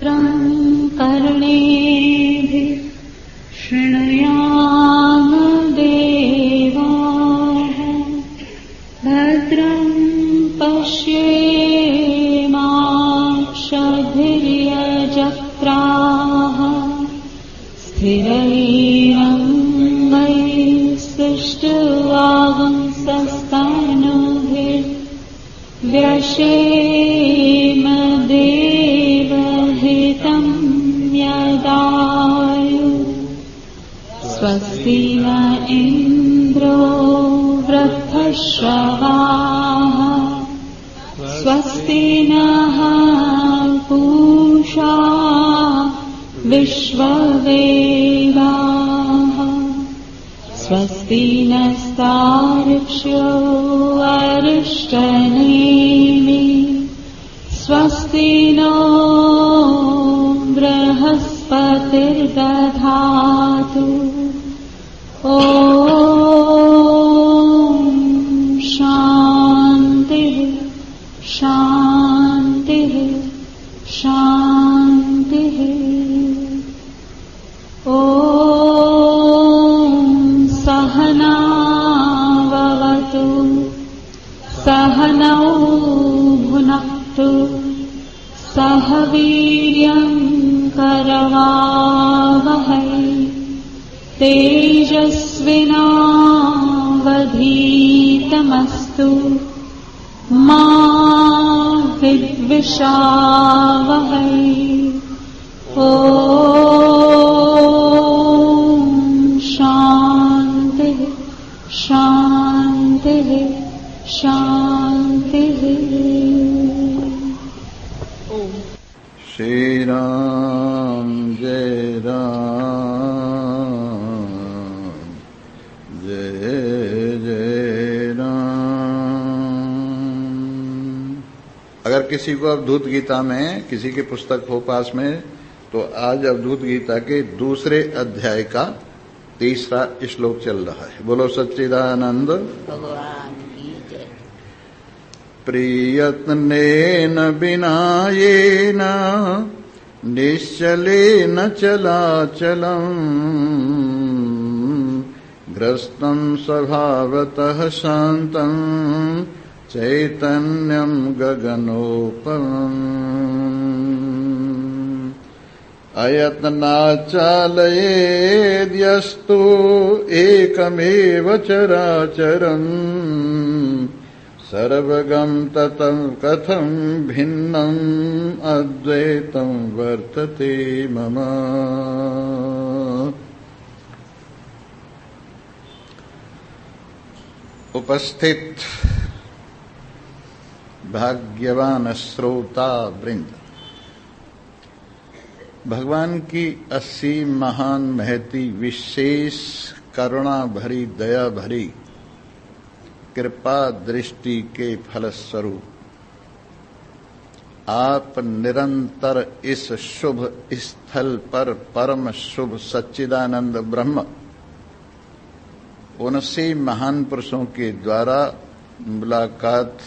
कर्णेभिः शृणुयाम देवाः भद्रं पश्येमाक्षभिर्यजत्राः स्थिरैरङ्गैस्तुष्ट्वागुंसस्तनूभिर्व्यशेम देवहितं यदायु स्वस्ति न इन्द्रो वृद्धश्रवाः स्वस्ति नः पूषा विश्ववेदाः स्वस्ति नस्तार्क्ष्यो अरिष्टनेमि स्वस्ति नो बृहस्पतिर्दधातु ॐ शान्तिः शान्तिः शान्तिः ॐ सहना भवतु सहनौ भुनक्तु सह वीर्यं करवावहै तेजस्विनावधीतमस्तु मा विद्विषावहै ॐ शान्तिः शान्तिः शान्तिः। श्री राम जय राम जय जय राम। अगर किसी को अवधूत गीता में किसी की पुस्तक हो पास में तो आज अवधूत गीता के दूसरे अध्याय का तीसरा श्लोक चल रहा है। बोलो सच्चिदानंद भगवान की जय। प्रियत्नेन विनायेन निश्चलेन चलाचलम् ग्रस्तं स्वभावतः शान्तं चैतन्यं गगनोपमम् अयत्नाच्चालयेद्यस्तु एकमेव चराचरम् सर्वगं ततं कथं भिन्नम् अद्वैतं वर्तते मम। उपस्थित भाग्यवान श्रोता वृंद, भगवान की 80 महान महती विशेष करुणा भरी दया भरी कृपा दृष्टि के फलस्वरूप आप निरंतर इस शुभ स्थल पर परम शुभ सच्चिदानंद ब्रह्म उनसे महान पुरुषों के द्वारा मुलाकात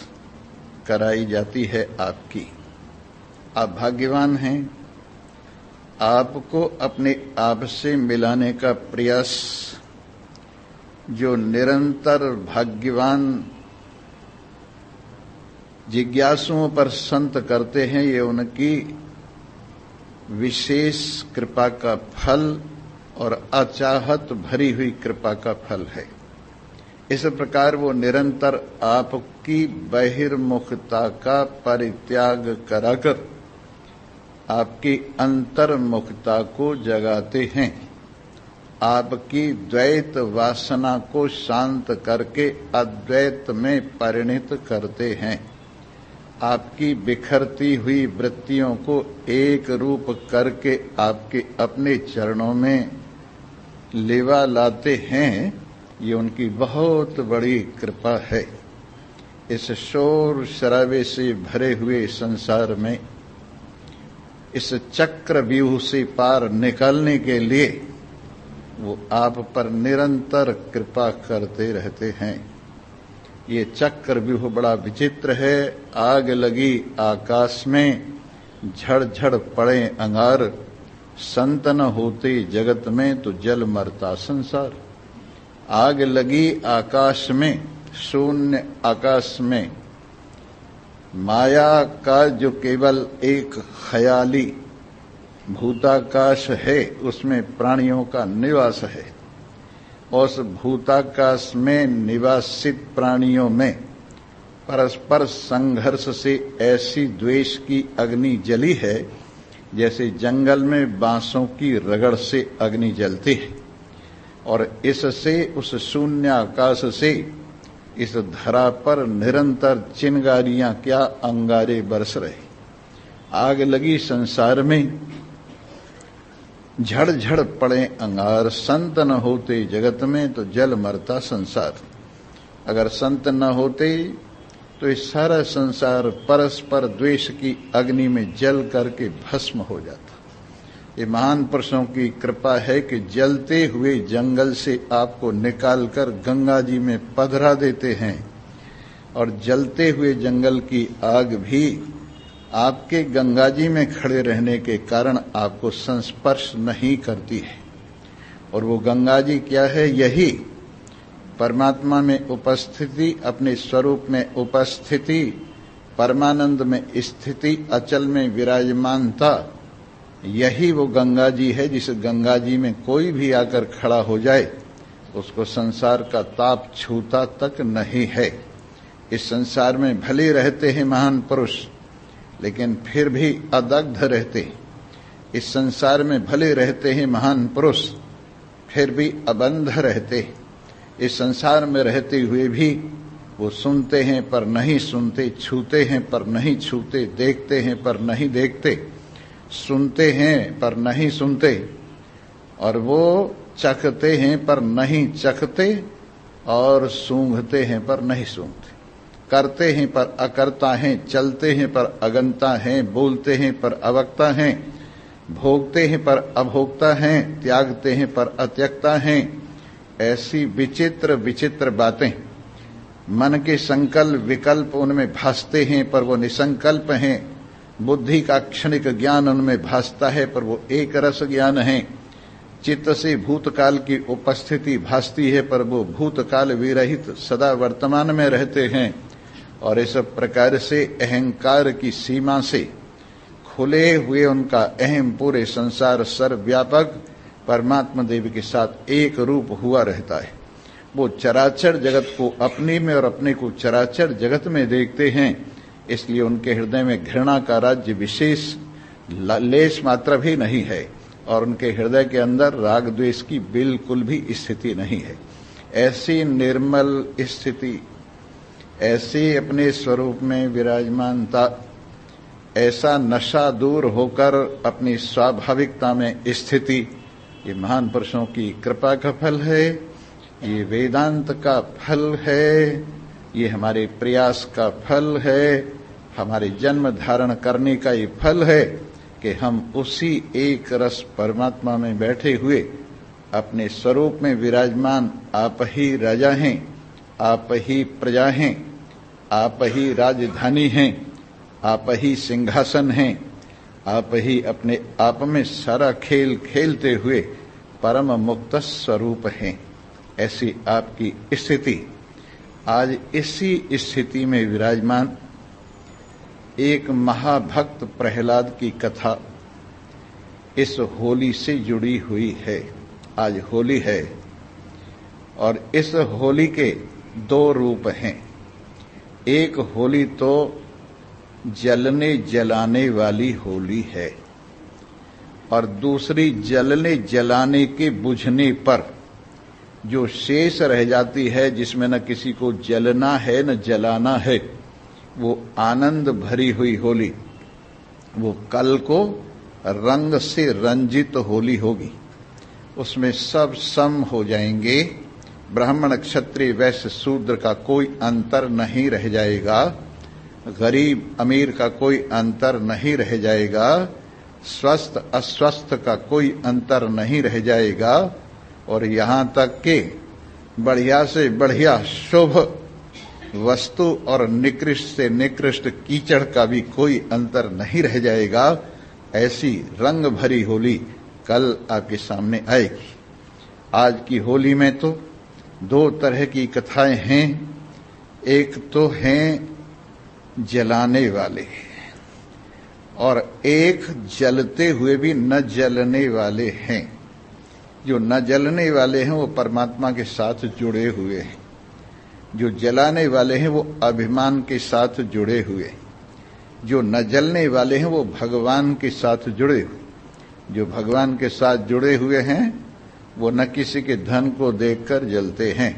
कराई जाती है आपकी। आप भाग्यवान हैं। आपको अपने आप से मिलाने का प्रयास जो निरंतर भाग्यवान जिज्ञासुओं पर संत करते हैं, ये उनकी विशेष कृपा का फल और अचाहत भरी हुई कृपा का फल है। इस प्रकार वो निरंतर आपकी बहिर्मुखता का परित्याग कराकर आपकी अंतर्मुखता को जगाते हैं, आपकी द्वैत वासना को शांत करके अद्वैत में परिणित करते हैं, आपकी बिखरती हुई वृत्तियों को एक रूप करके आपके अपने चरणों में लेवा लाते हैं। ये उनकी बहुत बड़ी कृपा है। इस शोर शराबे से भरे हुए संसार में इस चक्र व्यूह से पार निकलने के लिए वो आप पर निरंतर कृपा करते रहते हैं। ये चक्र व्यूह बड़ा विचित्र है। आग लगी आकाश में झड़ झड़ पड़े अंगार, संत न होते जगत में तो जल मरता संसार। आग लगी आकाश में, शून्य आकाश में, माया का जो केवल एक ख्याली भूताकाश है, उसमें प्राणियों का निवास है। उस भूताकाश में निवासित प्राणियों में परस्पर संघर्ष से ऐसी द्वेष की अग्नि जली है जैसे जंगल में बांसों की रगड़ से अग्नि जलती है। और इससे, उस शून्य आकाश से इस धरा पर निरंतर चिंगारियां क्या अंगारे बरस रहे। आग लगी संसार में, झड़ झड़ पड़े अंगार, संत न होते जगत में तो जल मरता संसार। अगर संत न होते तो इस सारा संसार परस्पर द्वेष की अग्नि में जल करके भस्म हो जाता। ये महान पुरुषों की कृपा है कि जलते हुए जंगल से आपको निकालकर गंगा जी में पधरा देते हैं, और जलते हुए जंगल की आग भी आपके गंगा जी में खड़े रहने के कारण आपको संस्पर्श नहीं करती है। और वो गंगा जी क्या है? यही परमात्मा में उपस्थिति, अपने स्वरूप में उपस्थिति, परमानंद में स्थिति, अचल में विराजमानता, यही वो गंगा जी है जिस गंगा जी में कोई भी आकर खड़ा हो जाए उसको संसार का ताप छूता तक नहीं है। इस संसार में भले रहते हैं महान पुरुष, लेकिन फिर भी अदग्ध रहते। इस संसार में भले रहते हैं महान पुरुष, फिर भी अबंध रहते। इस संसार में रहते हुए भी वो सुनते हैं पर नहीं सुनते, छूते हैं पर नहीं छूते, देखते हैं पर नहीं देखते, सुनते हैं पर नहीं सुनते, और वो चखते हैं पर नहीं चखते, और सूंघते हैं पर नहीं सूंघते, करते हैं पर अकर्ता हैं, चलते हैं पर अगंता हैं, बोलते हैं पर अवक्ता हैं, भोगते हैं पर अभोक्ता हैं, त्यागते हैं पर अत्यक्ता हैं। ऐसी विचित्र विचित्र बातें, मन के संकल्प विकल्प उनमें भासते हैं पर वो निसंकल्प हैं। बुद्धि का क्षणिक ज्ञान उनमें भासता है पर वो एक रस ज्ञान है। चित्त से भूतकाल की उपस्थिति भासती है पर वो भूतकाल विरहित सदा वर्तमान में रहते हैं। और इस प्रकार से अहंकार की सीमा से खुले हुए उनका अहम पूरे संसार सर्वव्यापक परमात्मा देव के साथ एक रूप हुआ रहता है। वो चराचर जगत को अपने में और अपने को चराचर जगत में देखते हैं, इसलिए उनके हृदय में घृणा का राज्य विशेष लेश मात्र भी नहीं है, और उनके हृदय के अंदर राग द्वेष की बिल्कुल भी स्थिति नहीं है। ऐसी निर्मल स्थिति, ऐसी अपने स्वरूप में विराजमानता, ऐसा नशा दूर होकर अपनी स्वाभाविकता में स्थिति, ये महान पुरुषों की कृपा का फल है, ये वेदांत का फल है, ये हमारे प्रयास का फल है, हमारे जन्म धारण करने का ये फल है कि हम उसी एक रस परमात्मा में बैठे हुए अपने स्वरूप में विराजमान आप ही राजा हैं, आप ही प्रजा हैं, आप ही राजधानी हैं, आप ही सिंहासन हैं, आप ही अपने आप में सारा खेल खेलते हुए परम मुक्त स्वरूप हैं। ऐसी आपकी स्थिति, आज इसी स्थिति में विराजमान एक महाभक्त प्रहलाद की कथा इस होली से जुड़ी हुई है। आज होली है और इस होली के दो रूप हैं। एक होली तो जलने जलाने वाली होली है, और दूसरी जलने जलाने के बुझने पर जो शेष रह जाती है, जिसमें न किसी को जलना है न जलाना है, वो आनंद भरी हुई होली, वो कल को रंग से रंजित होली होगी। उसमें सब सम हो जाएंगे, ब्राह्मण क्षत्रिय वैश्य शूद्र का कोई अंतर नहीं रह जाएगा, गरीब अमीर का कोई अंतर नहीं रह जाएगा, स्वस्थ अस्वस्थ का कोई अंतर नहीं रह जाएगा, और यहाँ तक कि बढ़िया से बढ़िया शुभ वस्तु और निकृष्ट से निकृष्ट कीचड़ का भी कोई अंतर नहीं रह जाएगा, ऐसी रंग भरी होली कल आपके सामने आएगी। आज की होली में तो दो तरह की कथाएं हैं। एक तो हैं जलाने वाले और एक जलते हुए भी न जलने वाले हैं। जो न जलने वाले हैं वो परमात्मा के साथ जुड़े हुए हैं, जो जलाने वाले हैं वो अभिमान के साथ जुड़े हुए, जो न जलने वाले हैं वो भगवान के साथ जुड़े हुए। जो भगवान के साथ जुड़े हुए हैं वो न किसी के धन को देखकर जलते हैं,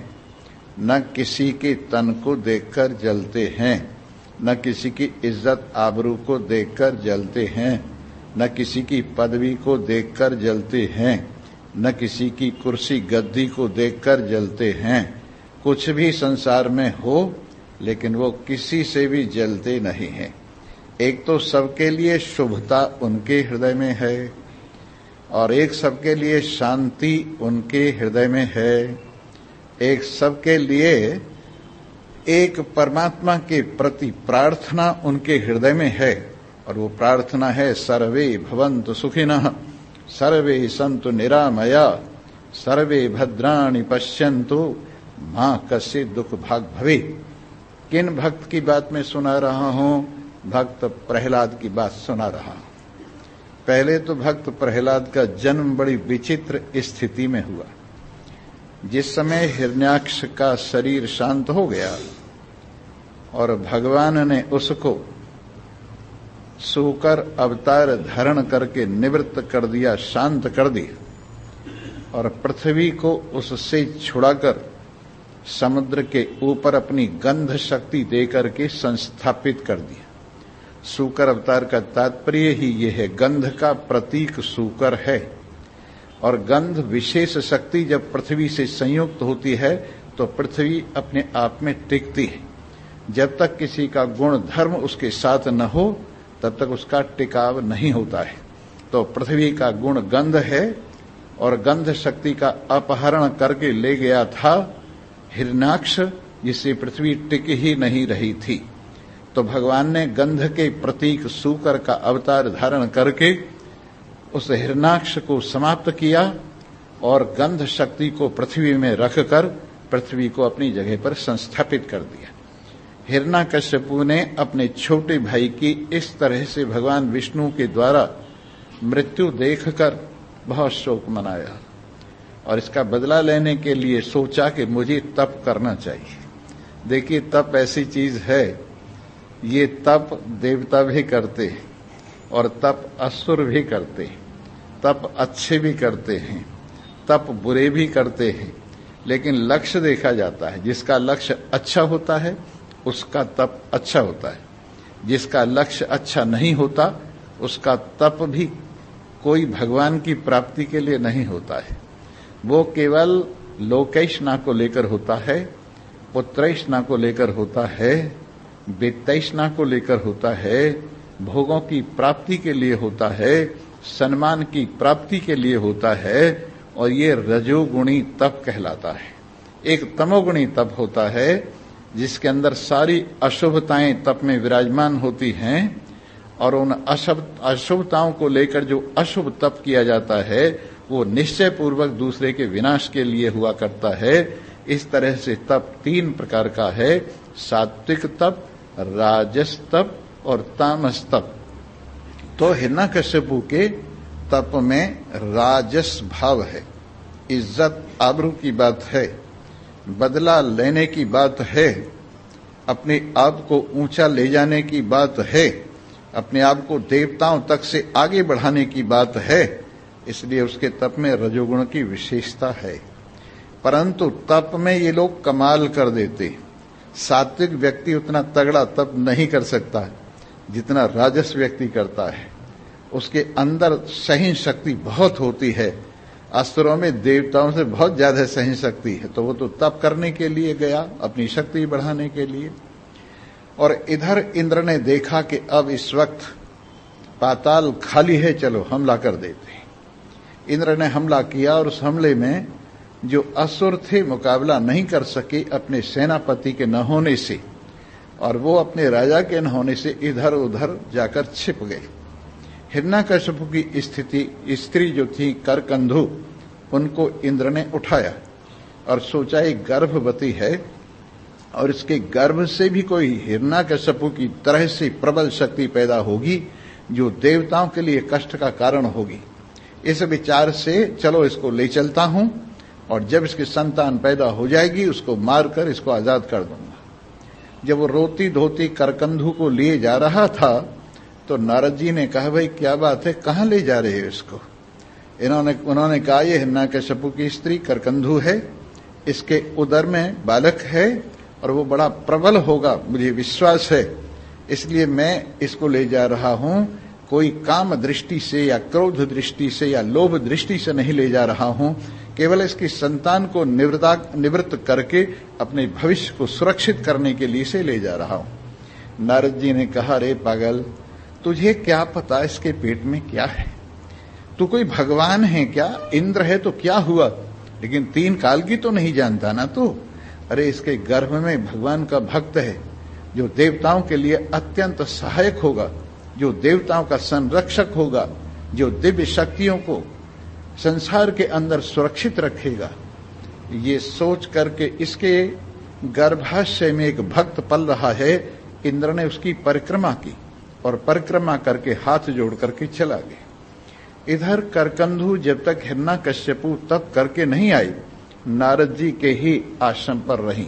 न किसी के तन को देखकर जलते हैं, न किसी की इज्जत आबरू को देखकर जलते हैं, न किसी की पदवी को देखकर जलते हैं, न किसी की कुर्सी गद्दी को देखकर जलते हैं। कुछ भी संसार में हो लेकिन वो किसी से भी जलते नहीं हैं। एक तो सबके लिए शुभता उनके हृदय में है और एक सबके लिए शांति उनके हृदय में है। एक सबके लिए एक परमात्मा के प्रति प्रार्थना उनके हृदय में है और वो प्रार्थना है सर्वे भवन्तु सुखिनः सर्वे सन्तु निरामया सर्वे भद्राणि पश्यन्तु मां कस्य दुख भाग भवे। किन भक्त की बात मैं सुना रहा हूं? भक्त प्रहलाद की बात सुना रहा हूं। पहले तो भक्त प्रहलाद का जन्म बड़ी विचित्र स्थिति में हुआ। जिस समय हिरण्याक्ष का शरीर शांत हो गया और भगवान ने उसको सूकर अवतार धारण करके निवृत्त कर दिया, शांत कर दिया और पृथ्वी को उससे छुड़ाकर समुद्र के ऊपर अपनी गंध शक्ति देकर के संस्थापित कर दिया। सूकर अवतार का तात्पर्य ही ये है, गंध का प्रतीक सूकर है और गंध विशेष शक्ति जब पृथ्वी से संयुक्त होती है तो पृथ्वी अपने आप में टिकती है। जब तक किसी का गुण धर्म उसके साथ न हो तब तक उसका टिकाव नहीं होता है। तो पृथ्वी का गुण गंध है और गंध शक्ति का अपहरण करके ले गया था हिरण्याक्ष, जिससे पृथ्वी टिक ही नहीं रही थी। तो भगवान ने गंध के प्रतीक सूकर का अवतार धारण करके उस हिरण्याक्ष को समाप्त किया और गंध शक्ति को पृथ्वी में रखकर पृथ्वी को अपनी जगह पर संस्थापित कर दिया। हिरण्याकश्यपु ने अपने छोटे भाई की इस तरह से भगवान विष्णु के द्वारा मृत्यु देखकर बहुत शोक मनाया और इसका बदला लेने के लिए सोचा कि मुझे तप करना चाहिए। देखिए, तप ऐसी चीज है, ये तप देवता भी करते हैं और तप असुर भी करते हैं, तप अच्छे भी करते हैं, तप बुरे भी करते हैं, लेकिन लक्ष्य देखा जाता है। जिसका लक्ष्य अच्छा होता है उसका तप अच्छा होता है, जिसका लक्ष्य अच्छा नहीं होता उसका तप भी कोई भगवान की प्राप्ति के लिए नहीं होता है। वो केवल लोकैष्णा को लेकर होता है, पुत्रैष्णा को लेकर होता है, वित्तैष्णा को लेकर होता है, भोगों की प्राप्ति के लिए होता है, सम्मान की प्राप्ति के लिए होता है और ये रजोगुणी तप कहलाता है। एक तमोगुणी तप होता है जिसके अंदर सारी अशुभताएं तप में विराजमान होती हैं और उन अशुभताओं को लेकर जो अशुभ तप किया जाता है वो निश्चय पूर्वक दूसरे के विनाश के लिए हुआ करता है। इस तरह से तप तीन प्रकार का है, सात्विक तप, राजस तप और तामस तप। तो हिरण्याकश्यपु के तप में राजस भाव है, इज्जत आबरू की बात है, बदला लेने की बात है, अपने आप को ऊंचा ले जाने की बात है, अपने आप को देवताओं तक से आगे बढ़ाने की बात है। इसलिए उसके तप में रजोगुण की विशेषता है। परंतु तप में ये लोग कमाल कर देते। सात्विक व्यक्ति उतना तगड़ा तप नहीं कर सकता जितना राजस व्यक्ति करता है। उसके अंदर सहन शक्ति बहुत होती है, अस्त्रों में देवताओं से बहुत ज्यादा सहन शक्ति है। तो वो तो तप करने के लिए गया, अपनी शक्ति बढ़ाने के लिए। और इधर इंद्र ने देखा कि अब इस वक्त पाताल खाली है, चलो हमला कर देते हैं। इंद्र ने हमला किया और उस हमले में जो असुर थे मुकाबला नहीं कर सके अपने सेनापति के न होने से, और वो अपने राजा के न होने से इधर उधर जाकर छिप गए। हिरण्यकशिपु की स्त्री जो थी करकंधु, उनको इंद्र ने उठाया और सोचा एक गर्भवती है और इसके गर्भ से भी कोई हिरण्यकशिपु की तरह से प्रबल शक्ति पैदा होगी जो देवताओं के लिए कष्ट का कारण होगी। इस विचार से चलो इसको ले चलता हूं और जब इसकी संतान पैदा हो जाएगी उसको मारकर इसको आजाद कर दूंगा। जब वो रोती धोती करकंधु को लिए जा रहा था तो नारद जी ने कहा, भाई क्या बात है, कहां ले जा रहे हो इसको? उन्होंने कहा, ये हिरण्यकशिपु की स्त्री करकंधु है, इसके उदर में बालक है और वो बड़ा प्रबल होगा, मुझे विश्वास है, इसलिए मैं इसको ले जा रहा हूं। कोई काम दृष्टि से या क्रोध दृष्टि से या लोभ दृष्टि से नहीं ले जा रहा हूं, केवल इसकी संतान को निवृत्त करके अपने भविष्य को सुरक्षित करने के लिए से ले जा रहा हूं। नारद जी ने कहा, रे पागल, तुझे क्या पता इसके पेट में क्या है? तू कोई भगवान है क्या? इंद्र है तो क्या हुआ, लेकिन 3 काल की तो नहीं जानता ना तू। अरे इसके गर्भ में भगवान का भक्त है जो देवताओं के लिए अत्यंत सहायक होगा, जो देवताओं का संरक्षक होगा, जो दिव्य शक्तियों को संसार के अंदर सुरक्षित रखेगा। ये सोच करके इसके गर्भाशय में एक भक्त पल रहा है, इंद्र ने उसकी परिक्रमा की और परिक्रमा करके हाथ जोड़ करके चला गया। इधर करकंधु जब तक हिरण्यकशिपु तप करके नहीं आई, नारद जी के ही आश्रम पर रही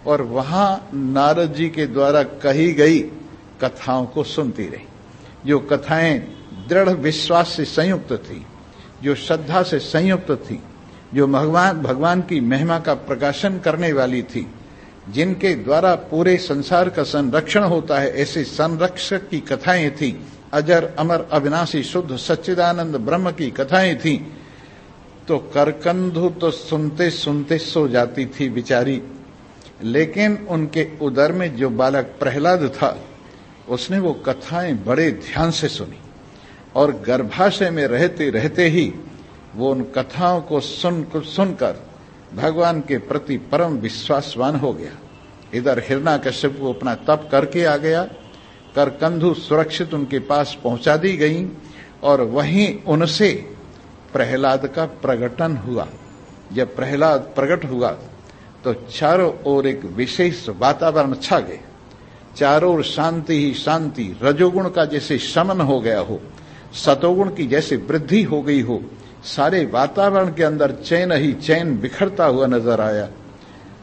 और वहां नारद जी के द्वारा कही गई कथाओं को सुनती रही, जो कथाएं दृढ़ विश्वास से संयुक्त थी, जो श्रद्धा से संयुक्त थी, जो भगवान की महिमा का प्रकाशन करने वाली थी, जिनके द्वारा पूरे संसार का संरक्षण होता है, ऐसे संरक्षक की कथाएं थी। अजर अमर अविनाशी शुद्ध सच्चिदानंद ब्रह्म की कथाएं थी। तो करकंधु तो सुनते सुनते सो जाती थी बेचारी, लेकिन उनके उदर में जो बालक प्रहलाद था उसने वो कथाएं बड़े ध्यान से सुनी और गर्भाशय में रहते रहते ही वो उन कथाओं को सुनकर भगवान के प्रति परम विश्वासवान हो गया। इधर हिरण्यकशिपु अपना तप करके आ गया, करकंधु सुरक्षित उनके पास पहुंचा दी गई और वहीं उनसे प्रहलाद का प्रकटन हुआ। जब प्रहलाद प्रकट हुआ तो चारों ओर एक विशेष वातावरण छा गए। चारों ओर शांति ही शांति, रजोगुण का जैसे शमन हो गया हो, सतोगुण की जैसे वृद्धि हो गई हो, सारे वातावरण के अंदर चैन ही चैन बिखरता हुआ नजर आया।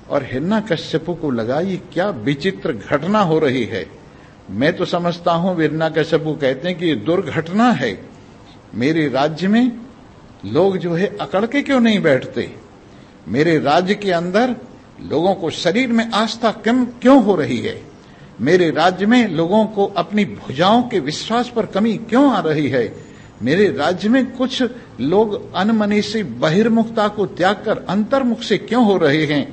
और हिरण्यकशिपु को लगा ये क्या विचित्र घटना हो रही है। मैं तो समझता हूं, हिरण्यकशिपु कहते हैं कि ये दुर्घटना है, मेरे राज्य में लोग जो है अकड़ के क्यों नहीं बैठते? मेरे राज्य के अंदर लोगों को शरीर में आस्था क्यों हो रही है? मेरे राज्य में लोगों को अपनी भुजाओं के विश्वास पर कमी क्यों आ रही है? मेरे राज्य में कुछ लोग अनमने से बहिर्मुखता को त्याग कर अंतर्मुख से क्यों हो रहे हैं?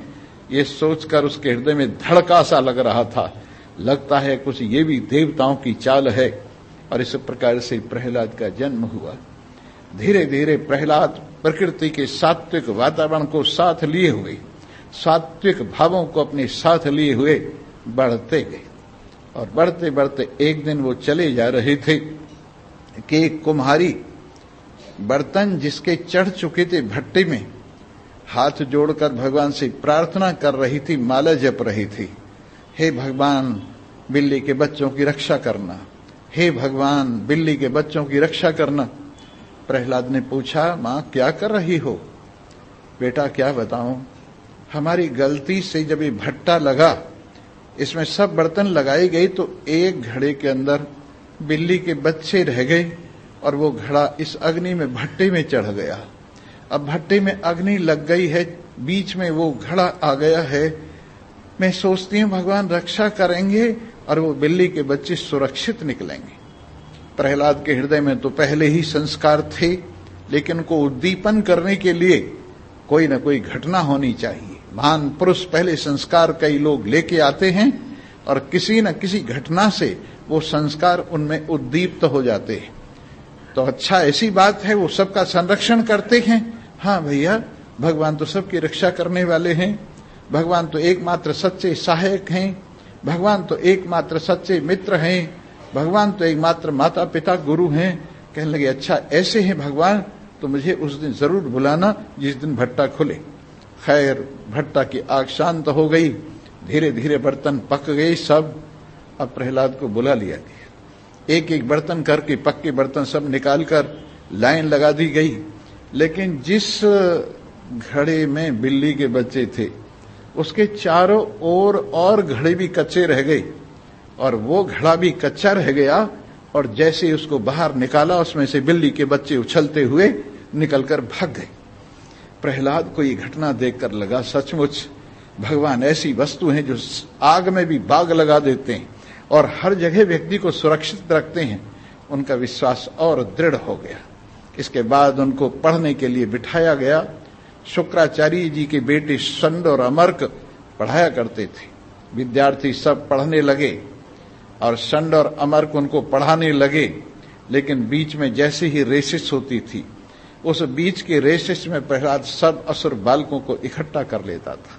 ये सोचकर उसके हृदय में धड़का सा लग रहा था। लगता है कुछ ये भी देवताओं की चाल है। और इस प्रकार से प्रहलाद का जन्म हुआ। धीरे धीरे प्रहलाद प्रकृति के सात्विक वातावरण को साथ लिए हुए, सात्विक भावों को अपने साथ लिए हुए बढ़ते गए। और बढ़ते बढ़ते एक दिन वो चले जा रहे थे कि एक कुम्हारी बर्तन जिसके चढ़ चुके थे भट्टी में, हाथ जोड़कर भगवान से प्रार्थना कर रही थी, माला जप रही थी, हे भगवान बिल्ली के बच्चों की रक्षा करना, हे भगवान बिल्ली के बच्चों की रक्षा करना। प्रहलाद ने पूछा, मां क्या कर रही हो? बेटा क्या बताऊं, हमारी गलती से जब ये भट्टा लगा, इसमें सब बर्तन लगाई गई तो एक घड़े के अंदर बिल्ली के बच्चे रह गए और वो घड़ा इस अग्नि में भट्टे में चढ़ गया। अब भट्टे में अग्नि लग गई है, बीच में वो घड़ा आ गया है। मैं सोचती हूँ भगवान रक्षा करेंगे और वो बिल्ली के बच्चे सुरक्षित निकलेंगे। प्रहलाद के हृदय में तो पहले ही संस्कार थे, लेकिन उनको उद्दीपन करने के लिए कोई न कोई घटना होनी चाहिए। महान पुरुष पहले संस्कार कई लोग लेके आते हैं और किसी न किसी घटना से वो संस्कार उनमें उद्दीप्त हो जाते हैं। तो अच्छा ऐसी बात है, वो सबका संरक्षण करते हैं। हाँ भैया, भगवान तो सबकी रक्षा करने वाले हैं, भगवान तो एकमात्र सच्चे सहायक हैं, भगवान तो एकमात्र सच्चे मित्र हैं, भगवान तो एकमात्र माता पिता गुरु हैं। कहने लगे अच्छा ऐसे हैं भगवान, तो मुझे उस दिन जरूर बुलाना जिस दिन भट्टा खुले। खैर भट्टा की आग शांत हो गई, धीरे धीरे बर्तन पक गए सब। अब प्रहलाद को बुला लिया गया, एक एक बर्तन करके पक्के बर्तन सब निकालकर लाइन लगा दी गई। लेकिन जिस घड़े में बिल्ली के बच्चे थे उसके चारों ओर और घड़े भी कच्चे रह गए और वो घड़ा भी कच्चा रह गया, और जैसे ही उसको बाहर निकाला उसमें से बिल्ली के बच्चे उछलते हुए निकलकर भाग गए। प्रहलाद को ये घटना देखकर लगा सचमुच भगवान ऐसी वस्तु हैं जो आग में भी बाग लगा देते हैं और हर जगह व्यक्ति को सुरक्षित रखते हैं। उनका विश्वास और दृढ़ हो गया। इसके बाद उनको पढ़ने के लिए बिठाया गया। शुक्राचार्य जी के बेटे षंड और अमर्क पढ़ाया करते थे। विद्यार्थी सब पढ़ने लगे और षंड और अमर्क उनको पढ़ाने लगे। लेकिन बीच में जैसे ही रेसिस होती थी, उस बीच के रेसिस में प्रहलाद सब असुर बालकों को इकट्ठा कर लेता था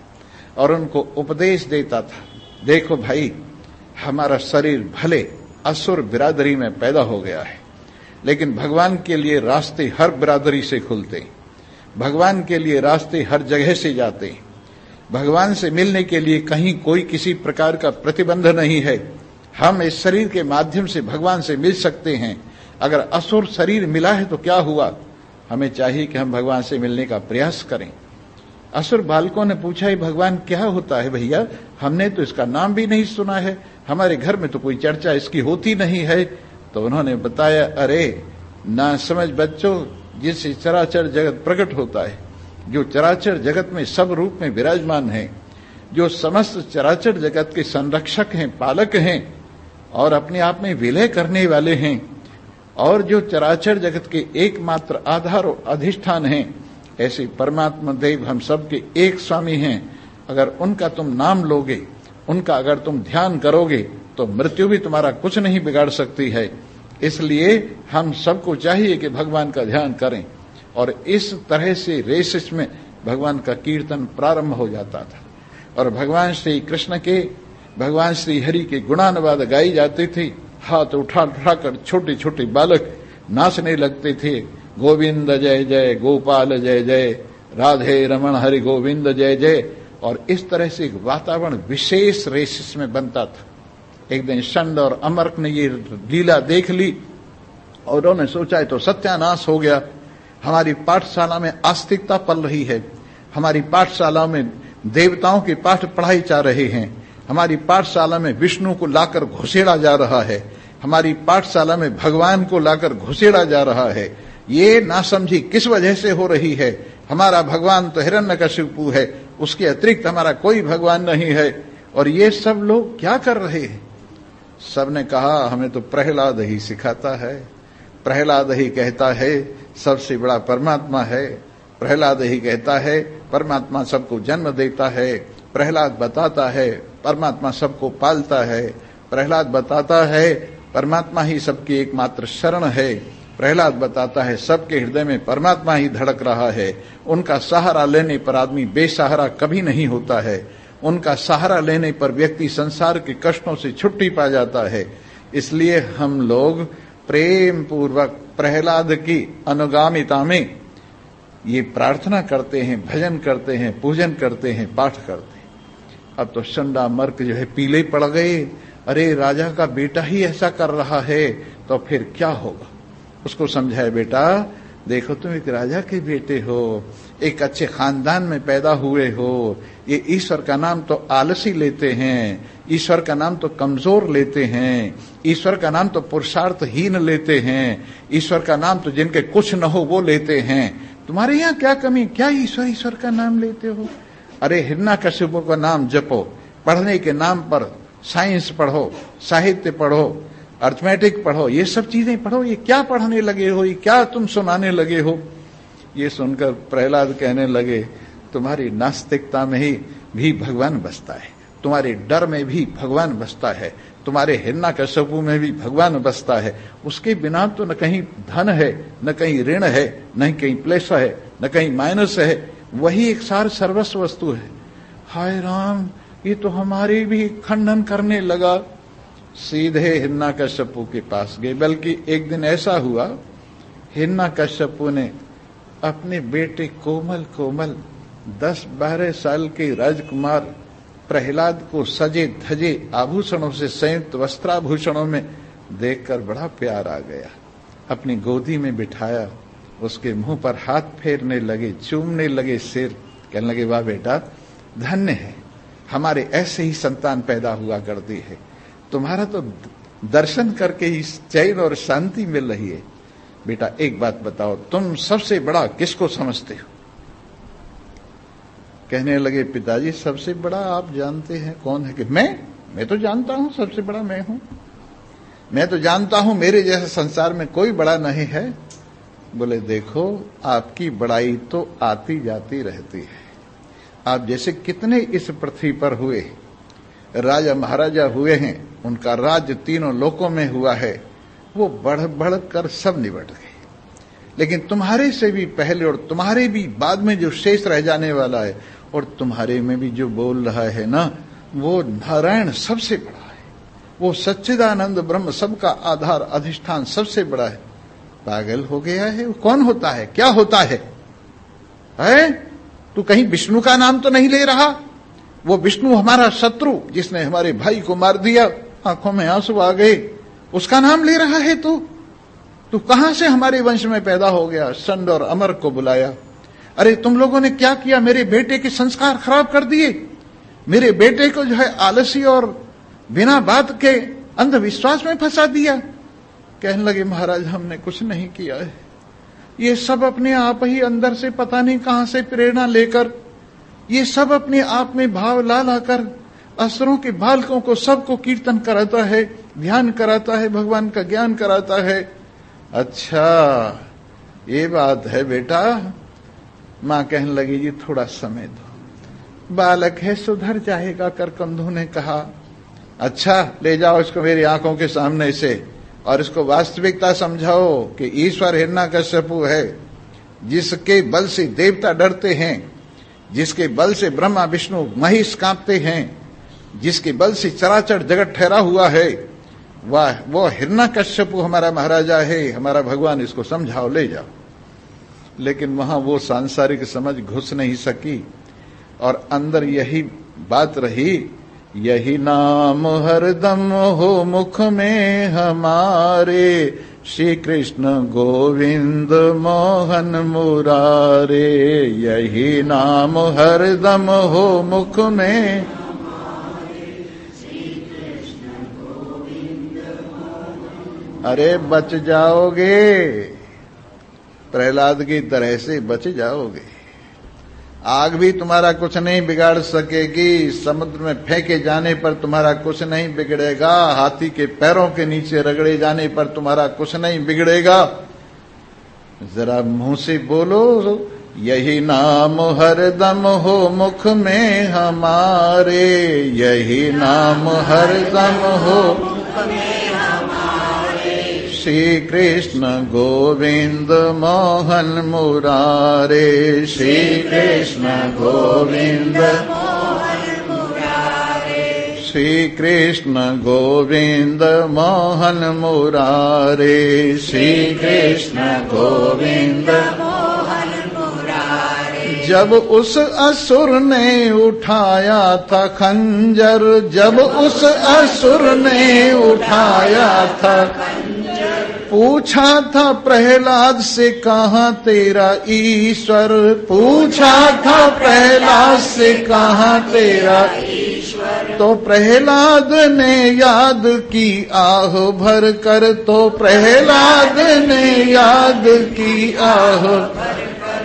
और उनको उपदेश देता था, देखो भाई हमारा शरीर भले असुर बिरादरी में पैदा हो गया है, लेकिन भगवान के लिए रास्ते हर बिरादरी से खुलते हैं, भगवान के लिए रास्ते हर जगह से जाते हैं, भगवान से मिलने के लिए कहीं कोई किसी प्रकार का प्रतिबंध नहीं है। हम इस शरीर के माध्यम से भगवान से मिल सकते हैं। अगर असुर शरीर मिला है तो क्या हुआ, हमें चाहिए कि हम भगवान से मिलने का प्रयास करें। असुर बालकों ने पूछा ये भगवान क्या होता है भैया, हमने तो इसका नाम भी नहीं सुना है, हमारे घर में तो कोई चर्चा इसकी होती नहीं है। तो उन्होंने बताया, अरे ना समझ बच्चों, जिससे चराचर जगत प्रकट होता है, जो चराचर जगत में सब रूप में विराजमान है, जो समस्त चराचर जगत के संरक्षक हैं, पालक हैं और अपने आप में विलय करने वाले हैं, और जो चराचर जगत के एकमात्र आधार और अधिष्ठान हैं, ऐसे परमात्मा देव हम सबके एक स्वामी हैं। अगर उनका तुम नाम लोगे, उनका अगर तुम ध्यान करोगे तो मृत्यु भी तुम्हारा कुछ नहीं बिगाड़ सकती है। इसलिए हम सबको चाहिए कि भगवान का ध्यान करें। और इस तरह से रेसिस में भगवान का कीर्तन प्रारंभ हो जाता था और भगवान श्री कृष्ण के, भगवान श्री हरि के गुणानुवाद गाई जाते थे। हाथ उठा उठाकर छोटे छोटे बालक नाचने लगते थे, गोविंद जय जय, गोपाल जय जय, राधे रमण हरि गोविंद जय जय। और इस तरह से एक वातावरण विशेष रेसिस में बनता था। एक दिन षंड और अमर्क ने ये लीला देख ली और उन्होंने सोचा है तो सत्यानाश हो गया, हमारी पाठशाला में आस्तिकता पल रही है, हमारी पाठशाला में देवताओं के पाठ पढ़ाए जा रहे हैं, हमारी पाठशाला में विष्णु को लाकर घुसेड़ा जा रहा है, हमारी पाठशाला में भगवान को लाकर घुसेड़ा जा रहा है। ये नासमझी किस वजह से हो रही है? हमारा भगवान तो हिरण्यकशिपु है, उसके अतिरिक्त हमारा कोई भगवान नहीं है। और ये सब लोग क्या कर रहे हैं? सबने कहा हमें तो प्रहलाद ही सिखाता है, प्रहलाद ही कहता है सबसे बड़ा परमात्मा है, प्रहलाद ही कहता है परमात्मा सबको जन्म देता है, प्रहलाद बताता है परमात्मा सबको पालता है, प्रहलाद बताता है परमात्मा ही सबकी एकमात्र शरण है, प्रहलाद बताता है सबके हृदय में परमात्मा ही धड़क रहा है। उनका सहारा लेने पर आदमी बेसहारा कभी नहीं होता है, उनका सहारा लेने पर व्यक्ति संसार के कष्टों से छुट्टी पा जाता है। इसलिए हम लोग प्रेम पूर्वक प्रहलाद की अनुगामिता में ये प्रार्थना करते हैं, भजन करते हैं, पूजन करते हैं, पाठ करते हैं। अब तो षंडा मर्क जो है पीले पड़ गए, अरे राजा का बेटा ही ऐसा कर रहा है तो फिर क्या होगा। उसको समझाए, बेटा देखो तुम एक राजा के बेटे हो, एक अच्छे खानदान में पैदा हुए हो, ये ईश्वर का नाम तो आलसी लेते हैं, ईश्वर का नाम तो कमजोर लेते हैं, ईश्वर का नाम तो पुरुषार्थहीन लेते हैं, ईश्वर का नाम तो जिनके कुछ न हो वो लेते हैं। तुम्हारे यहाँ क्या कमी, क्या ईश्वर ईश्वर का नाम लेते हो? अरे हिरण्यकशिपु का नाम जपो, पढ़ने के नाम पर साइंस पढ़ो, साहित्य पढ़ो, अर्थमेटिक पढ़ो, ये सब चीजें पढ़ो, ये क्या पढ़ने लगे हो, ये क्या तुम सुनाने लगे हो? ये सुनकर प्रहलाद कहने लगे तुम्हारी नास्तिकता में ही भी भगवान बसता है, तुम्हारे डर में भी भगवान बसता है, तुम्हारे हिरण्यकशिपु में भी भगवान बसता है। उसके बिना तो न कहीं धन है, न कहीं ऋण है, न कहीं प्लस है, न कहीं माइनस है, वही एक सार सर्वस्व वस्तु है। हाय राम, ये तो हमारी भी खंडन करने लगा। सीधे हिरण्यकश्यपु के पास गए। बल्कि एक दिन ऐसा हुआ, हिरण्यकश्यपु ने अपने बेटे कोमल कोमल 10-12 साल के राजकुमार प्रहलाद को सजे धजे आभूषणों से संयुक्त वस्त्राभूषणों में देखकर बड़ा प्यार आ गया। अपनी गोदी में बिठाया, उसके मुंह पर हाथ फेरने लगे, चूमने लगे सिर। कहने लगे, वाह बेटा, धन्य है, हमारे ऐसे ही संतान पैदा हुआ करती है। तुम्हारा तो दर्शन करके ही चैन और शांति मिल रही है। बेटा एक बात बताओ, तुम सबसे बड़ा किसको समझते हो? कहने लगे, पिताजी सबसे बड़ा आप जानते हैं कौन है? कि मैं तो जानता हूं सबसे बड़ा मैं हूं। मैं तो जानता हूं मेरे जैसे संसार में कोई बड़ा नहीं है। बोले, देखो आपकी बड़ाई तो आती जाती रहती है। आप जैसे कितने इस पृथ्वी पर हुए, राजा महाराजा हुए हैं, उनका राज तीनों लोकों में हुआ है, वो बढ़ बढ़ कर सब निबट गए। लेकिन तुम्हारे से भी पहले और तुम्हारे भी बाद में जो शेष रह जाने वाला है, और तुम्हारे में भी जो बोल रहा है ना, वो नारायण सबसे बड़ा है। वो सच्चिदानंद ब्रह्म सबका आधार अधिष्ठान सबसे बड़ा है। पागल हो गया है? वो कौन होता है? क्या होता है? तू कहीं विष्णु का नाम तो नहीं ले रहा? वो विष्णु हमारा शत्रु, जिसने हमारे भाई को मार दिया, आंखों में आंसू आ गए, उसका नाम ले रहा है तू कहां से हमारे वंश में पैदा हो गया? संड और अमर को बुलाया। अरे तुम लोगों ने क्या किया? मेरे बेटे के संस्कार खराब कर दिए। मेरे बेटे को जो है आलसी और बिना बात के अंधविश्वास में फंसा दिया। कहने लगे, महाराज हमने कुछ नहीं किया है, ये सब अपने आप ही अंदर से पता नहीं कहां से प्रेरणा लेकर, ये सब अपने आप में भाव ला लाकर असुरों के बालकों को सबको कीर्तन कराता है, ध्यान कराता है, भगवान का ज्ञान कराता है। अच्छा ये बात है बेटा। मां कहने लगी, जी थोड़ा समय दो, बालक है सुधर जाएगा। करकंधू ने कहा, अच्छा ले जाओ इसको मेरी आंखों के सामने से और इसको वास्तविकता समझाओ कि ईश्वर हिरण्यकश्यपु है, जिसके बल से देवता डरते हैं, जिसके बल से ब्रह्मा विष्णु महेश कांपते हैं, जिसके बल से चराचर जगत ठहरा हुआ है, वाह वो हिरण्यकश्यपु हमारा महाराजा है, हमारा भगवान, इसको समझाओ, ले जाओ। लेकिन वहां वो सांसारिक समझ घुस नहीं सकी और अंदर यही बात रही, यही नाम हरदम हो मुख में हमारे, श्री कृष्ण गोविंद मोहन मुरारे। यही नाम हरदम हो मुख में, अरे बच जाओगे, प्रहलाद की तरह से बच जाओगे। आग भी तुम्हारा कुछ नहीं बिगाड़ सकेगी, समुद्र में फेंके जाने पर तुम्हारा कुछ नहीं बिगड़ेगा, हाथी के पैरों के नीचे रगड़े जाने पर तुम्हारा कुछ नहीं बिगड़ेगा। जरा मुंह से बोलो, यही नाम हरदम हो मुख में हमारे, यही नाम हरदम हो मुख में हमारे, श्री कृष्ण गोविंद मोहन मुरारे, श्री कृष्ण गोविंद मोहन मुरारे, श्री कृष्ण गोविंद मोहन मुरारे, श्री कृष्ण गोविंद मोहन मुरारे। जब उस असुर ने उठाया था खंजर, जब उस असुर ने उठाया था, पूछा था प्रहलाद से कहाँ तेरा ईश्वर, पूछा था प्रहलाद से कहाँ तेरा ईश्वर, तो प्रहलाद ने याद की आह भर कर, तो प्रहलाद ने याद की आह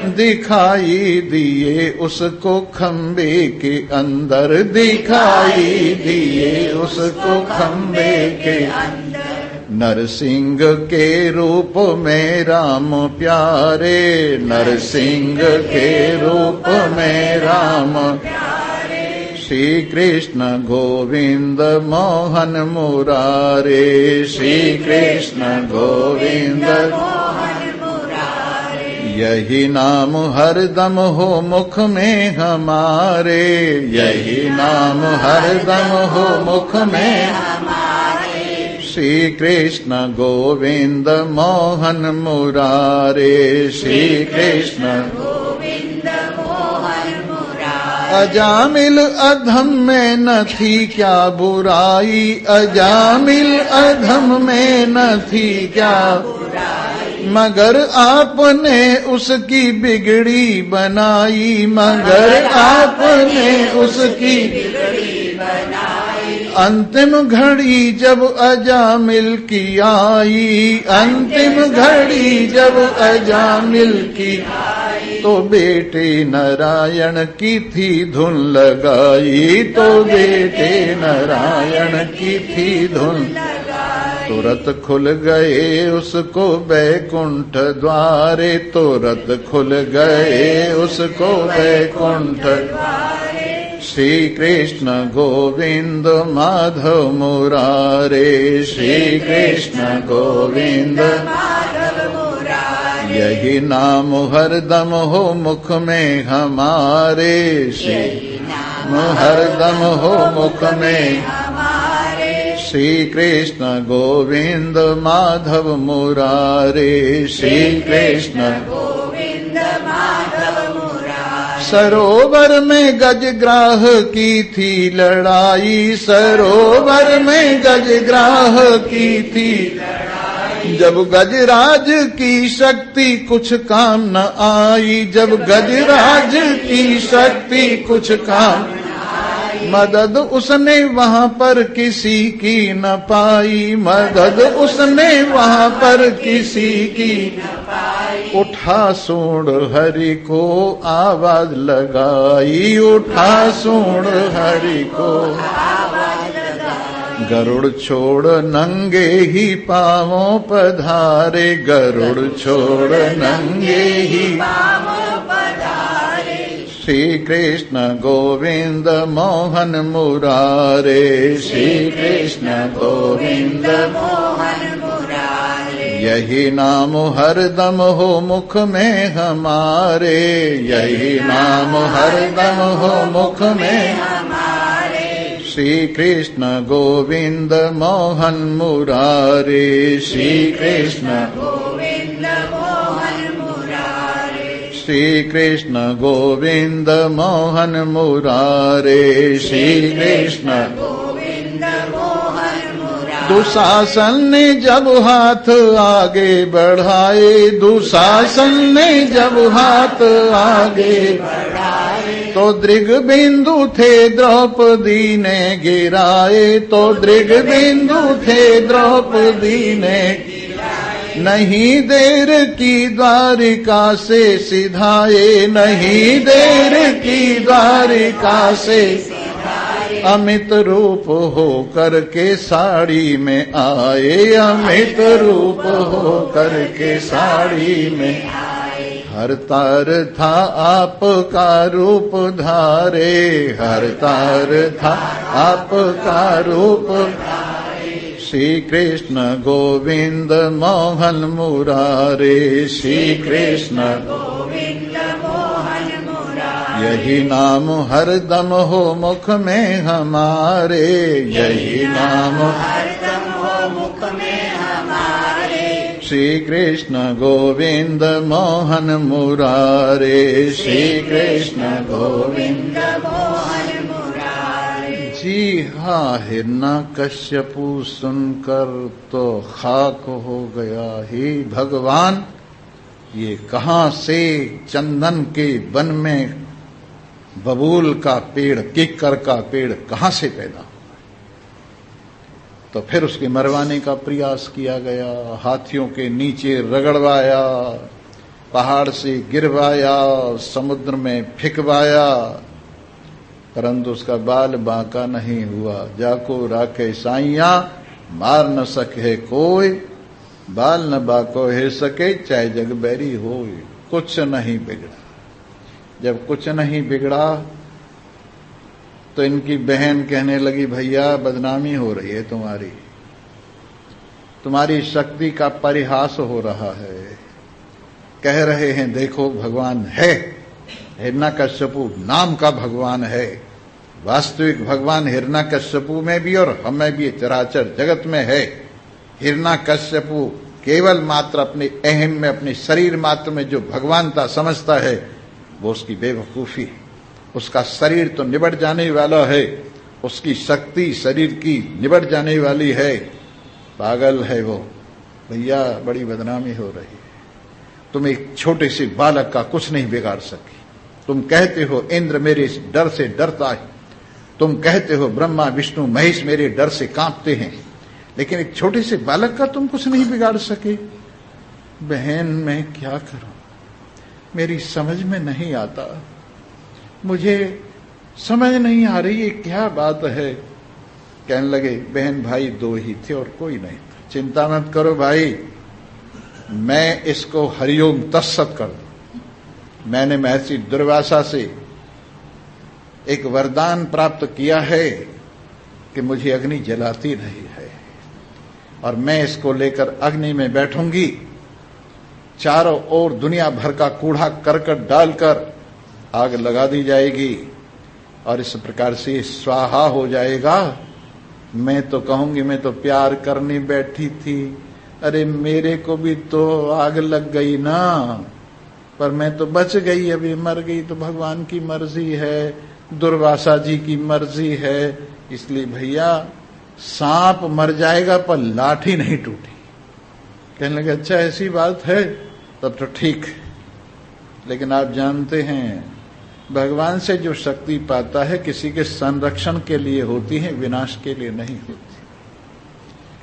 दिखाई दिए उसको खंबे के अंदर, दिखाई दिए उसको खंबे के अंदर। नरसिंह के रूप में राम प्यारे, नरसिंह के रूप में राम प्यारे, श्री कृष्ण गोविंद मोहन मुरारे, श्री कृष्ण गोविंद मोहन मुरारे। यही नाम हरदम हो मुख में हमारे, यही नाम हरदम हो मुख में हमारे। श्री कृष्ण गोविंद मोहन मुरारे, श्री कृष्ण गोविंद मोहन मुरारे। अजामिल अधम में न थी क्या बुराई, अजामिल अधम में न थी क्या बुराई, मगर आपने उसकी बिगड़ी बनाई, मगर आपने उसकी बिगड़ी बनाई। अंतिम घड़ी जब अजामिल की आई, अंतिम घड़ी जब अजामिल की आई, तो बेटे नारायण की थी धुन लगाई, तो बेटे नारायण की थी धुन लगाई। तुरत खुल गए उसको बैकुंठ द्वारे, तुरत खुल गए उसको बैकुंठ द्वारे। श्री कृष्ण गोविंद माधव मुरारे, श्री कृष्ण गोविंद माधव मुरारे। यही नाम हरदम हो मुख में हमारे, श्री नाम हरदम हो मुख में हमारे। श्री कृष्ण गोविंद माधव मुरारे, श्री कृष्ण गोविंद माधव मुरारे। सरोवर में गजग्राह की थी लड़ाई, सरोवर में गजग्राह की थी लड़ाई। जब गजराज की शक्ति कुछ काम न आई, जब गजराज की शक्ति कुछ काम मदद उसने वहां पर किसी की न पाई, मदद उसने वहां पर किसी की न पाई। उठा सूंड हरि को आवाज लगाई, उठा सूंड हरि को आवाज लगाई। गरुड़ छोड़ नंगे ही पांवों पधारे, गरुड़ छोड़ नंगे ही पांवों पधारे। श्री कृष्ण गोविंद मोहन मुरारे, श्री कृष्ण गोविंद मोहन मुरारे। यही नाम हरदम हो मुख में हमारे, यही नाम हरदम हो मुख में हमारे। श्री कृष्ण गोविंद मोहन मुरारे, श्री कृष्ण गोविंद मोहन मुरारे। श्री कृष्ण गोविंद मोहन मुरारे, श्री कृष्ण गोविंद मोहन मुरारे। दुशासन ने जब हाथ आगे बढ़ाए, दुशासन ने जब हाथ आगे बढ़ाए, तो दृगबिंदु थे द्रौपदी ने गिराए, तो दृगबिंदु थे द्रौपदी ने नहीं देर की द्वारिका से सिधाए, नहीं देर की द्वारिका से अमित रूप हो करके साड़ी में आए, अमित रूप हो करके साड़ी में आए। हर तार था आपका रूप धारे, हर तार था आपका रूप धारे। श्री कृष्ण गोविंद मोहन मुरारे, श्री कृष्ण गोविंद मोहन मुरारे। यही नाम हरदम हो मुख में हमारे, यही नाम हरदम हो मुख में हमारे। श्री कृष्ण गोविंद मोहन मुरारे, श्री कृष्ण गोविंद मोहन मुरारे। जी हाँ, हिरण्यकश्यपु सुनकर तो खाक हो गया। हे भगवान, ये कहाँ से चंदन के वन में बबूल का पेड़, किक्कर का पेड़ कहाँ से पैदा? तो फिर उसके मरवाने का प्रयास किया गया, हाथियों के नीचे रगड़वाया, पहाड़ से गिरवाया, समुद्र में फेंकवाया, परंतु उसका बाल बांका नहीं हुआ। जाको राखे साइया, मार न सके कोई, बाल न बाको हे सके, चाहे जग बैरी होए। कुछ नहीं बिगड़ा। जब कुछ नहीं बिगड़ा तो इनकी बहन कहने लगी, भैया बदनामी हो रही है तुम्हारी, तुम्हारी शक्ति का परिहास हो रहा है। कह रहे हैं देखो भगवान है, हिरण्यकश्यपु नाम का भगवान है। वास्तविक भगवान हिरण्यकश्यपु में भी और हमें भी चराचर जगत में है। हिरण्यकश्यपु केवल मात्र अपने अहम में, अपने शरीर मात्र में जो भगवानता समझता है वो उसकी बेवकूफी है। उसका शरीर तो निबट जाने वाला है, उसकी शक्ति शरीर की निबट जाने वाली है। पागल है वो। भैया बड़ी बदनामी हो रही है। तुम एक छोटे से बालक का कुछ नहीं बिगाड़ सके। तुम कहते हो इंद्र मेरे इस डर से डरता है, तुम कहते हो ब्रह्मा विष्णु महेश मेरे डर से कांपते हैं, लेकिन एक छोटे से बालक का तुम कुछ नहीं बिगाड़ सके। बहन मैं क्या करूं, मेरी समझ में नहीं आता, मुझे समझ नहीं आ रही ये क्या बात है। कहने लगे बहन भाई दो ही थे और कोई नहीं था। चिंता मत करो भाई, मैं इसको हरिओम तत्सत कर दूं। मैंने महर्षि दुर्वासा से एक वरदान प्राप्त किया है कि मुझे अग्नि जलाती नहीं है, और मैं इसको लेकर अग्नि में बैठूंगी, चारों ओर दुनिया भर का कूड़ा करकट डालकर आग लगा दी जाएगी और इस प्रकार से स्वाहा हो जाएगा। मैं तो कहूंगी मैं तो प्यार करने बैठी थी, अरे मेरे को भी तो आग लग गई ना, पर मैं तो बच गई, अभी मर गई तो भगवान की मर्जी है, दुर्वासा जी की मर्जी है। इसलिए भैया सांप मर जाएगा पर लाठी नहीं टूटी। कहने लगे अच्छा ऐसी बात है, तब तो ठीक। लेकिन आप जानते हैं भगवान से जो शक्ति पाता है किसी के संरक्षण के लिए होती है, विनाश के लिए नहीं होती।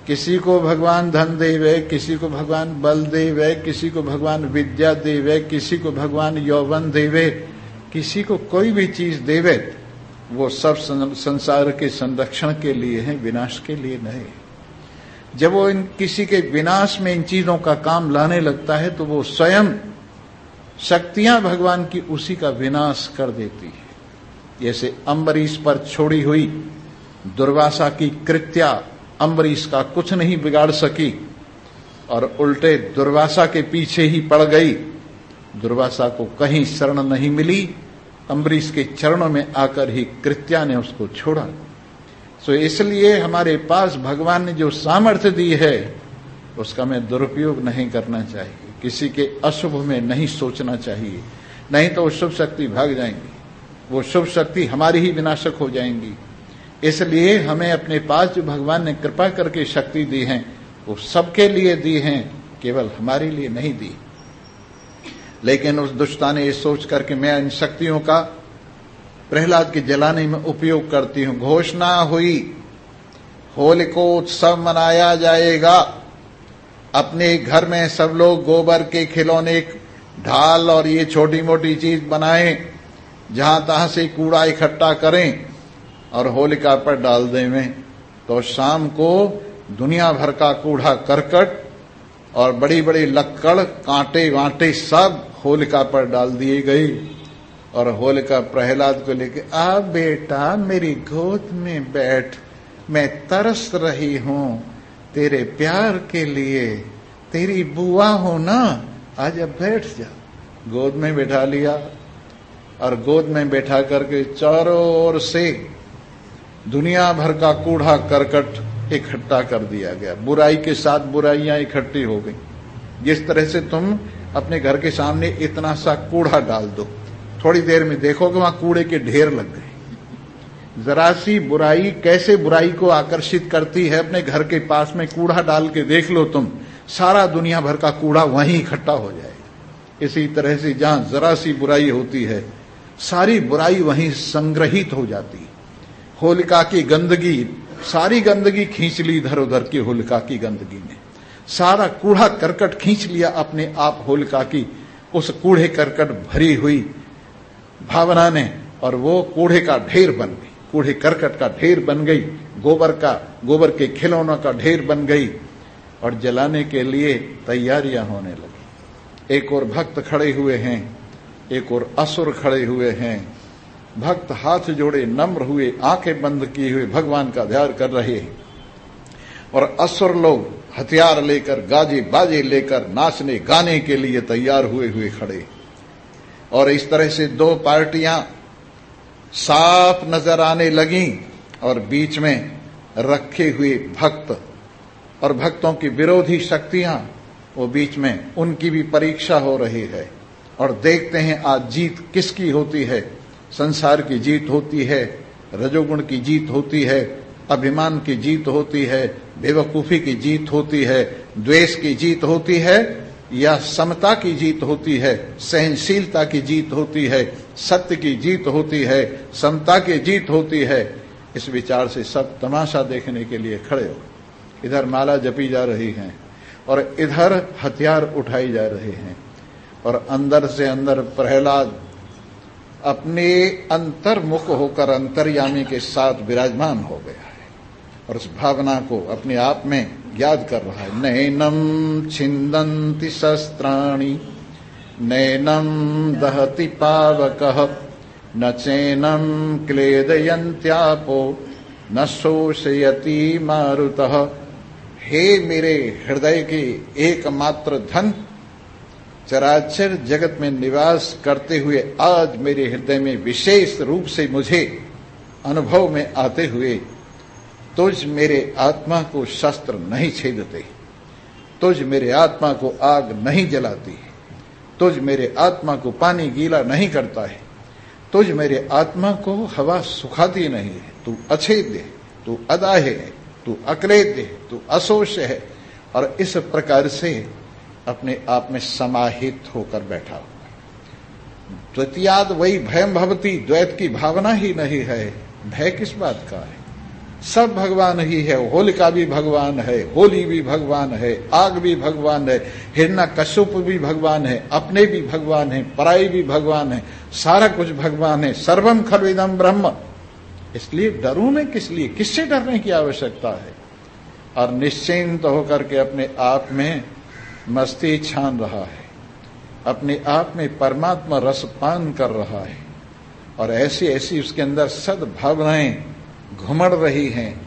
किसी को भगवान धन देवे, किसी को भगवान बल देवे, किसी को भगवान विद्या देवे, किसी को भगवान यौवन देवे, किसी को कोई भी चीज देवे, वो सब संसार के संरक्षण के लिए है, विनाश के लिए नहीं। जब वो इन किसी के विनाश में इन चीजों का काम लाने लगता है तो वो स्वयं शक्तियां भगवान की उसी का विनाश कर देती है। जैसे अम्बरीश पर छोड़ी हुई दुर्वासा की कृत्या अम्बरीश का कुछ नहीं बिगाड़ सकी और उल्टे दुर्वासा के पीछे ही पड़ गई। दुर्वासा को कहीं शरण नहीं मिली, अम्बरीश के चरणों में आकर ही कृत्या ने उसको छोड़ा। सो इसलिए हमारे पास भगवान ने जो सामर्थ्य दी है उसका हमें दुरुपयोग नहीं करना चाहिए, किसी के अशुभ में नहीं सोचना चाहिए, नहीं तो वो शुभ शक्ति भाग जाएंगी, वो शुभ शक्ति हमारी ही विनाशक हो जाएंगी। इसलिए हमें अपने पास जो भगवान ने कृपा करके शक्ति दी है वो सबके लिए दी है, केवल हमारे लिए नहीं दी। लेकिन उस दुष्टा ने ये सोच करके मैं इन शक्तियों का प्रहलाद के जलाने में उपयोग करती हूं। घोषणा हुई होलिकोत्सव मनाया जाएगा, अपने घर में सब लोग गोबर के खिलौने ढाल और ये छोटी मोटी चीज बनाएं, जहां तहां से कूड़ा इकट्ठा करें और होलिका पर डाल दें। तो शाम को दुनिया भर का कूड़ा करकट और बड़ी बड़ी लक्कड़ कांटे वांटे सब होलिका पर डाल दिए गई और होलिका प्रहलाद को लेके आ बेटा मेरी गोद में बैठ, मैं तरस रही हूं तेरे प्यार के लिए, तेरी बुआ हो ना, आजा बैठ जा। गोद में बैठा लिया और गोद में बैठा करके चारों ओर से दुनिया भर का कूड़ा करकट इकट्ठा कर दिया गया। बुराई के साथ बुराइयां इकट्ठी हो गई। जिस तरह से तुम अपने घर के सामने इतना सा कूड़ा डाल दो, थोड़ी देर में देखोगे वहां कूड़े के ढेर लग गए। जरा सी बुराई कैसे बुराई को आकर्षित करती है, अपने घर के पास में कूड़ा डाल के देख लो तुम, सारा दुनिया भर का कूड़ा वहीं इकट्ठा हो जाएगा। इसी तरह से जहां जरा सी बुराई होती है सारी बुराई वहीं संग्रहित हो जाती है। होलिका की गंदगी, सारी गंदगी खींच ली इधर उधर की होलिका की गंदगी ने, सारा कूड़ा करकट खींच लिया अपने आप होलिका की उस कूड़े करकट भरी हुई भावना ने, और वो कूड़े का ढेर बन गई, कूड़े करकट का ढेर बन गई, गोबर के खिलौनों का ढेर बन गई और जलाने के लिए तैयारियां होने लगी। एक और भक्त खड़े हुए हैं, एक और असुर खड़े हुए हैं। भक्त हाथ जोड़े नम्र हुए, आंखें बंद किए हुए भगवान का ध्यान कर रहे हैं और असुर लोग हथियार लेकर, गाजे बाजे लेकर नाचने गाने के लिए तैयार हुए खड़े। और इस तरह से दो पार्टियां साफ नजर आने लगीं और बीच में रखे हुए भक्त और भक्तों की विरोधी शक्तियां, वो बीच में उनकी भी परीक्षा हो रही है। और देखते हैं आज जीत किसकी होती है। संसार की जीत होती है, रजोगुण की जीत होती है, अभिमान की जीत होती है, बेवकूफी की जीत होती है, द्वेष की जीत होती है, या समता की जीत होती है, सहनशीलता की जीत होती है, सत्य की जीत होती है, समता की जीत होती है। इस विचार से सब तमाशा देखने के लिए खड़े हो। इधर माला जपी जा रही है और इधर हथियार उठाई जा रहे हैं। और अंदर से अंदर प्रहलाद अपने अंतर्मुख होकर अंतर्यामी के साथ विराजमान हो गया है और उस भावना को अपने आप में याद कर रहा है। नैनम छिन्दन्ति शस्त्राणि नैनम दहति पावकः न चैनम क्लेदयन्त्यापो न शोषयति मारुतः। हे मेरे हृदय के एकमात्र धन, चराचर जगत में निवास करते हुए आज मेरे हृदय में विशेष रूप से मुझे अनुभव में आते हुए, तुझ मेरे आत्मा को शस्त्र नहीं छेदते, तुझ मेरे आत्मा को आग नहीं जलाती, तुझ मेरे आत्मा को पानी गीला नहीं करता है, तुझ मेरे आत्मा को हवा सुखाती नहीं है। तू अछेद्य है, तू अदाह्य है, तू अक्लेद्य है, तू अशोष है। और इस प्रकार से अपने आप में समाहित होकर बैठा हुआ। द्वितीयाद वही भयम भवती, द्वैत की भावना ही नहीं है। भय किस बात का है? सब भगवान ही है। होलिका भी भगवान है, होली भी भगवान है, आग भी भगवान है, हिरण्यकश्यप भी भगवान है, अपने भी भगवान है, पराई भी भगवान है, सारा कुछ भगवान है। सर्वम खलु इदं ब्रह्म। इसलिए डरूं मैं किस लिए? किससे डरने की आवश्यकता है? और निश्चिंत होकर के अपने आप में मस्ती छान रहा है, अपने आप में परमात्मा रसपान कर रहा है। और ऐसी ऐसी उसके अंदर सद्भावनाएं घुमड़ रही हैं,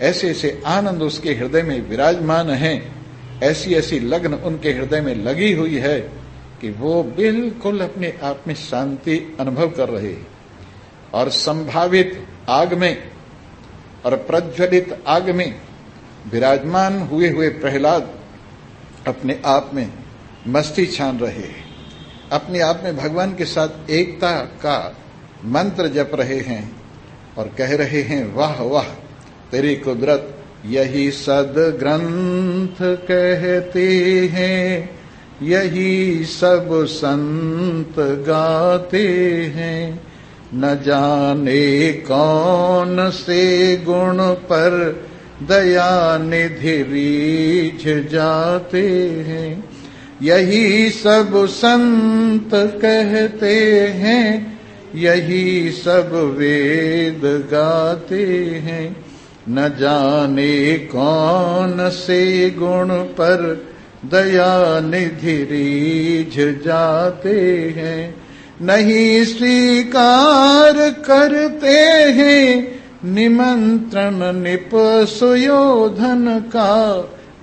ऐसे ऐसे आनंद उसके हृदय में विराजमान हैं, ऐसी ऐसी लगन उनके हृदय में लगी हुई है कि वो बिल्कुल अपने आप में शांति अनुभव कर रहे हैं। और संभावित आग में और प्रज्वलित आग में विराजमान हुए हुए प्रहलाद अपने आप में मस्ती छान रहे हैं, अपने आप में भगवान के साथ एकता का मंत्र जप रहे हैं और कह रहे हैं, वाह वाह तेरी कुदरत, यही सद्ग्रंथ कहते हैं, यही सब संत गाते हैं। न जाने कौन से गुण पर दया निधि रीझ जाते हैं, यही सब संत कहते हैं, यही सब वेद गाते हैं। न जाने कौन से गुण पर दया निधि रीझ जाते हैं, नहीं स्वीकार करते हैं निमंत्रण निप सुयोधन का।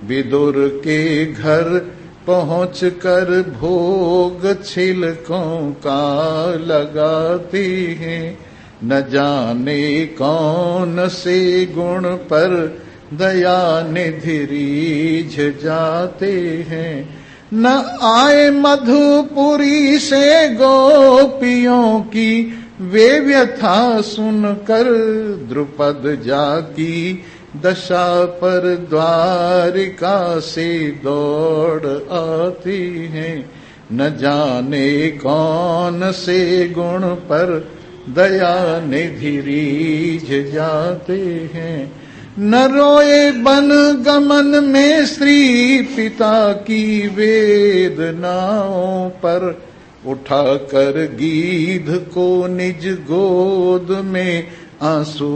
विदुर के घर पहुँच कर भोग छिलकों का लगाते हैं। न जाने कौन से गुण पर दया निधि रीझ जाते हैं। न आए मधुपुरी से गोपियों की वे व्यथा सुनकर, द्रुपद जाकी दशा पर द्वारिका से दौड़ आती हैं। न जाने कौन से गुण पर दया निधि रीझ जाते हैं। न रोए बन गमन में श्री पिता की वेदनाओं पर, उठाकर गीध को निज गोद में आंसू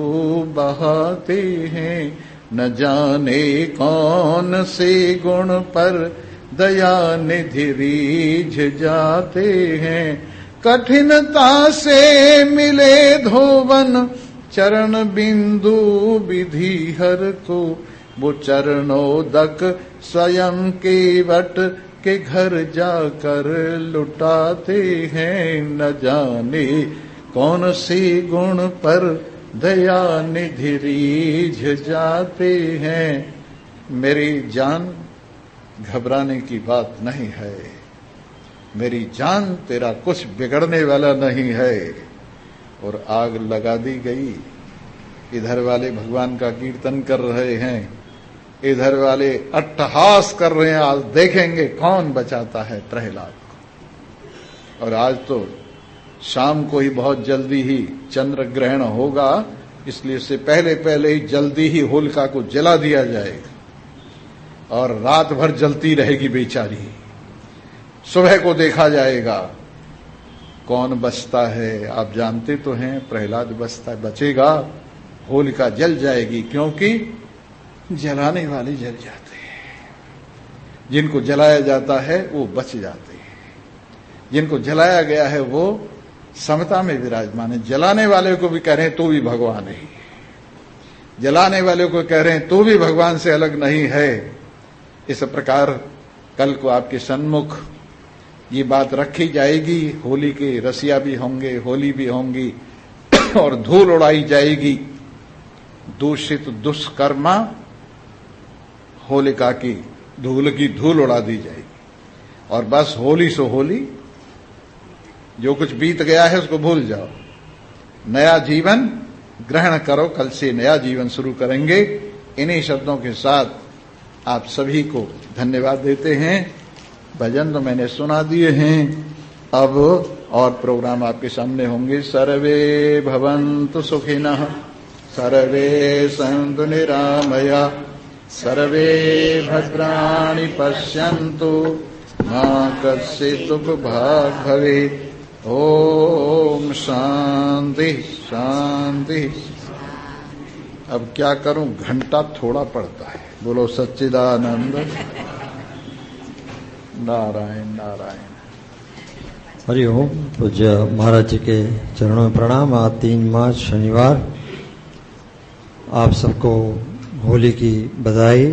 बहाते हैं। न जाने कौन से गुण पर दया निधि रीझ जाते हैं। कठिनता से मिले धोवन चरण बिंदु विधि हर को, वो चरणोदक स्वयं केवट के घर जाकर लुटाते हैं। न जाने कौन सी गुण पर दया निधि रीझ जाते हैं। मेरी जान घबराने की बात नहीं है, मेरी जान तेरा कुछ बिगड़ने वाला नहीं है। और आग लगा दी गई। इधर वाले भगवान का कीर्तन कर रहे हैं, इधर वाले अट्टहास कर रहे हैं, आज देखेंगे कौन बचाता है प्रहलाद को। और आज तो शाम को ही बहुत जल्दी ही चंद्र ग्रहण होगा, इसलिए इससे पहले पहले ही जल्दी ही होलिका को जला दिया जाएगा और रात भर जलती रहेगी बेचारी। सुबह को देखा जाएगा कौन बचता है। आप जानते तो हैं प्रहलाद बचेगा, होलिका जल जाएगी, क्योंकि जलाने वाले जल जाते हैं। जिनको जलाया जाता है वो बच जाते हैं, जिनको जलाया गया है वो समता में विराजमान है। जलाने वाले को भी कह रहे हैं तू भी भगवान है, जलाने वाले को कह रहे हैं तू भी भगवान से अलग नहीं है। इस प्रकार कल को आपके सन्मुख ये बात रखी जाएगी। होली के रसिया भी होंगे, होली भी होंगी और धूल उड़ाई जाएगी। दूषित दुष्कर्मा होलिका की धूल उड़ा दी जाएगी और बस होली सो होली, जो कुछ बीत गया है उसको भूल जाओ, नया जीवन ग्रहण करो। कल से नया जीवन शुरू करेंगे। इन्हीं शब्दों के साथ आप सभी को धन्यवाद देते हैं। भजन तो मैंने सुना दिए हैं, अब और प्रोग्राम आपके सामने होंगे। सर्वे भवन्तु सुखिनः, सर्वे सन्तु निरामया, सर्वे भद्राणि पश्यन्तु, मा कश्चित् दुःखभाग् भवेत्। ओम शांति शांति। अब क्या करूं, घंटा थोड़ा पड़ता है। बोलो सच्चिदानंद नारायण नारायण। हरिओम। पूज्य महाराज जी के चरणों में प्रणाम। आज 3 मार्च शनिवार, आप सबको होली की बधाई।